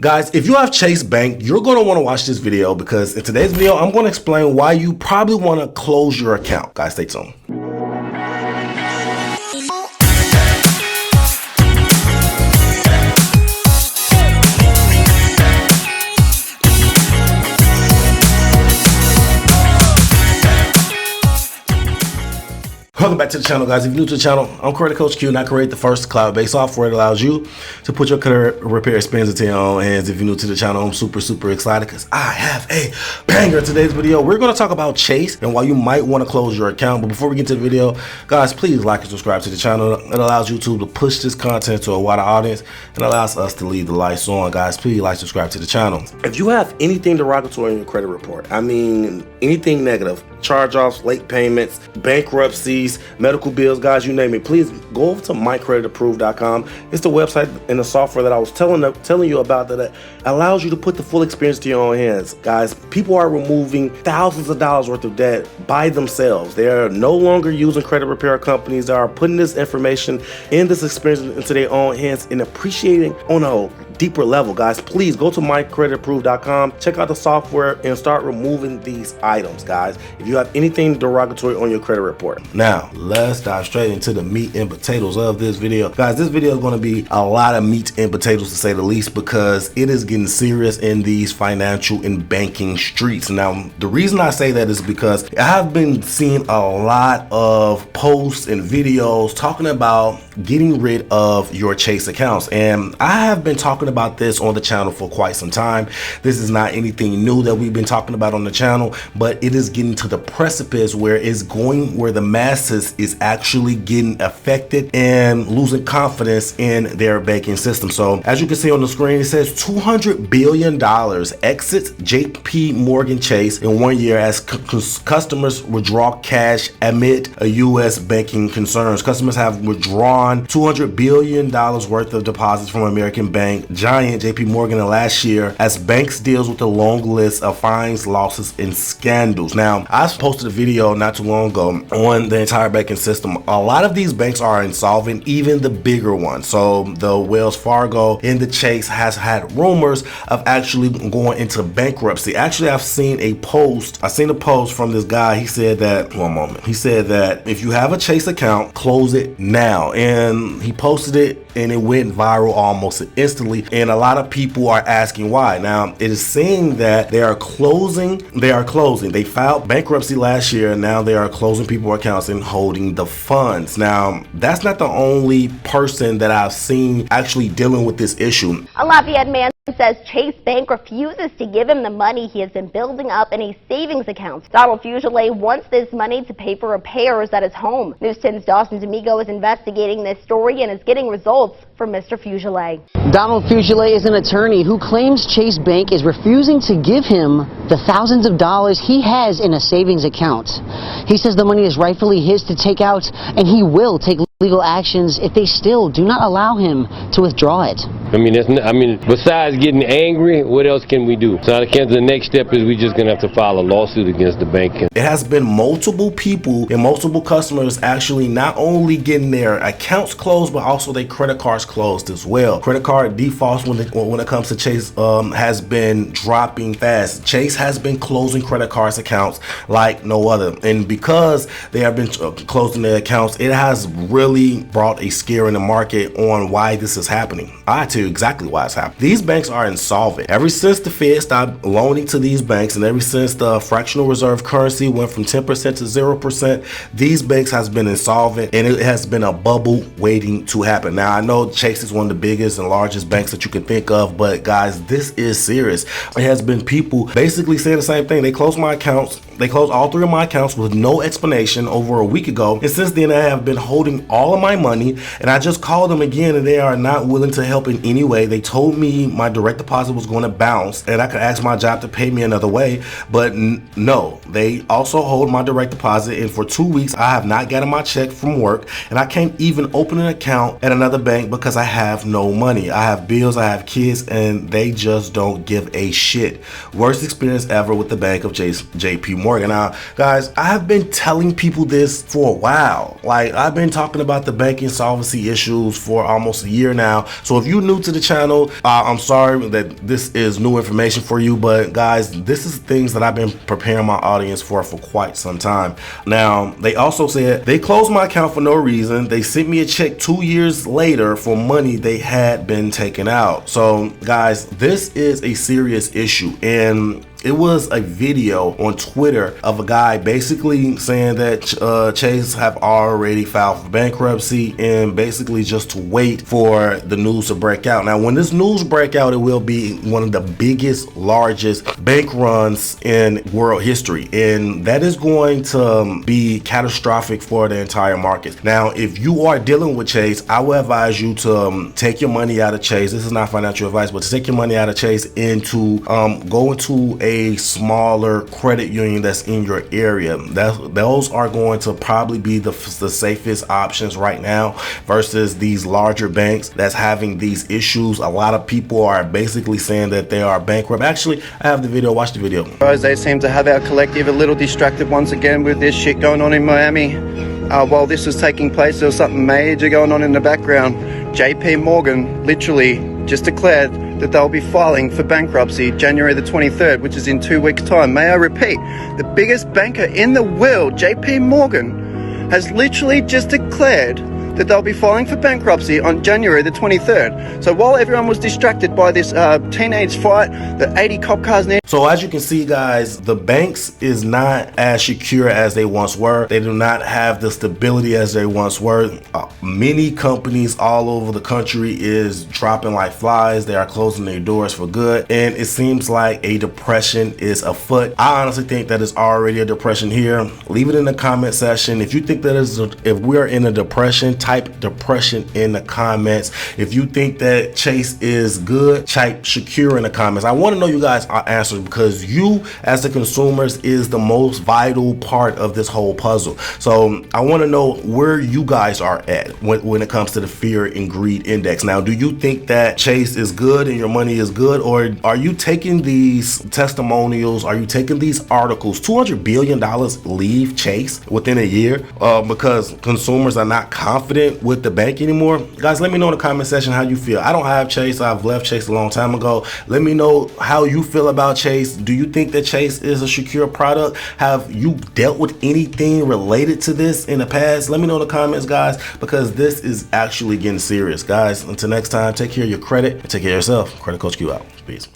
Guys, if you have Chase Bank, you're going to want to watch this video because in today's video, I'm going to explain why you probably want to close your account. Guys, stay tuned. Welcome back to the channel, guys. If you're new to the channel, I'm Credit Coach Q, and I create the first cloud-based software that allows you to put your credit repair experience into your own hands. If you're new to the channel, I'm super excited because I have a banger. Today's video, we're going to talk about Chase and why you might want to close your account. But before we get to the video, guys, please like and subscribe to the channel. It allows YouTube to push this content to a wider audience and allows us to leave the lights on. Guys, please like, subscribe to the channel. If you have anything derogatory in your credit report, I mean anything negative, charge-offs, late payments, bankruptcies, medical bills, guys, you name it, please go over to creditapprove.com. It's the website and the software that I was telling you about that allows you to put the full experience to your own hands. Guys, people are removing thousands of dollars worth of debt by themselves. They are no longer using credit repair companies. They are putting this information and this experience into their own hands and appreciating on a deeper level. Guys, please go to creditapprove.com, check out the software and start removing these items, guys, if you have anything derogatory on your credit report. Now let's dive straight into the meat and potatoes of this video. Guys, this video is going to be a lot of meat and potatoes, to say the least, because it is getting serious in these financial and banking streets. Now, the reason I say that is because I have been seeing a lot of posts and videos talking about getting rid of your Chase accounts, and I have been talking about this on the channel for quite some time. This is not anything new that we've been talking about on the channel, but it is getting to the precipice where it's going, where the masses is actually getting affected and losing confidence in their banking system. So as you can see on the screen, it says $200 billion exits JP Morgan Chase in 1 year as customers withdraw cash amid a U.S. banking concerns. Customers have withdrawn $200 billion worth of deposits from American bank giant JP Morgan in last year as banks deals with a long list of fines, losses, and scandals. Now, I posted a video not too long ago on the entire banking system. A lot of these banks are insolvent, even the bigger ones. So the Wells Fargo and the Chase has had rumors of actually going into bankruptcy. Actually, I've seen a post from this guy. He said that, he said that if you have a Chase account, close it now. And he posted it and it went viral almost instantly, and a lot of people are asking why. Now, it is saying that they are closing. They filed bankruptcy last year, and now they are closing people's accounts and holding the funds. Now, that's not the only person that I've seen actually dealing with this issue. A Lafayette man says Chase Bank refuses to give him the money he has been building up in a savings account. Donald Fugile wants this money to pay for repairs at his home. News 10's Dawson D'Amigo is investigating this story and is getting results from Mr. Fugile. Donald Fugile is an attorney who claims Chase Bank is refusing to give him the thousands of dollars he has in a savings account. He says the money is rightfully his to take out, and he will take legal actions if they still do not allow him to withdraw it. Besides getting angry, what else can we do? So the next step is we're just going to have to file a lawsuit against the bank. It has been multiple people and multiple customers actually not only getting their accounts closed, but also their credit cards closed as well. Credit card defaults when it comes to Chase has been dropping fast. Chase has been closing credit cards accounts like no other, and because they have been closing their accounts, it has really brought a scare in the market on why this is happening. I tell you exactly why it's happening. These banks are insolvent. Ever since the Fed stopped loaning to these banks, and ever since the fractional reserve currency went from 10% to 0%, these banks has been insolvent, and it has been a bubble waiting to happen. Now, I know Chase is one of the biggest and largest banks that you can think of, but guys, this is serious. It has been people basically saying the same thing. They closed my accounts. They closed all three of my accounts with no explanation over a week ago, and since then I have been holding all of my money, and I just called them again and they are not willing to help in any way. They told me my direct deposit was going to bounce and I could ask my job to pay me another way, but no, they also hold my direct deposit, and for 2 weeks I have not gotten my check from work, and I can't even open an account at another bank because I have no money. I have bills, I have kids, and they just don't give a shit. Worst experience ever with the bank of JP Morgan. Now, guys, I have been telling people this for a while. Like, I've been talking about the bank insolvency issues for almost a year now. So if you're new to the channel, I'm sorry that this is new information for you, but guys, this is things that I've been preparing my audience for quite some time. Now, they also said they closed my account for no reason. They sent me a check 2 years later for money they had been taken out. So guys, this is a serious issue, and it was a video on Twitter of a guy basically saying that Chase have already filed for bankruptcy and basically just to wait for the news to break out. Now, when this news break out, it will be one of the biggest, largest bank runs in world history, and that is going to be catastrophic for the entire market. Now, if you are dealing with Chase, I will advise you to take your money out of Chase. This is not financial advice, but to take your money out of Chase and to go into a smaller credit union that's in your area. Those are going to probably be the safest options right now versus these larger banks that's having these issues. A lot of people are basically saying that they are bankrupt. Actually, I have the video. Watch the video. They seem to have our collective a little distracted once again with this shit going on in Miami. While this was taking place, there was something major going on in the background. JP Morgan literally just declared that they'll be filing for bankruptcy January the 23rd, which is in 2 weeks' time. May I repeat, the biggest banker in the world, JP Morgan, has literally just declared that they'll be filing for bankruptcy on January the 23rd. So while everyone was distracted by this teenage fight, the 80 cop cars near. So as you can see, guys, the banks is not as secure as they once were. They do not have the stability as they once were. Many companies all over the country is dropping like flies. They are closing their doors for good, and it seems like a depression is afoot. I honestly think that it's already a depression here. Leave it in the comment section if you think that if we're in a depression. Type depression in the comments. If you think that Chase is good, type secure in the comments. I want to know you guys' answers, because you as the consumers is the most vital part of this whole puzzle. So I want to know where you guys are at when it comes to the fear and greed index. Now, do you think that Chase is good and your money is good, or are you taking these testimonials, are you taking these articles? $200 billion leave Chase within a year because consumers are not confident with the bank anymore? Guys, let me know in the comment section how you feel. I don't have Chase. I've left Chase a long time ago. Let me know how you feel about Chase. Do you think that Chase is a secure product? Have you dealt with anything related to this in the past? Let me know in the comments, guys, because this is actually getting serious. Guys, until next time, take care of your credit and take care of yourself. Credit Coach Q out. Peace.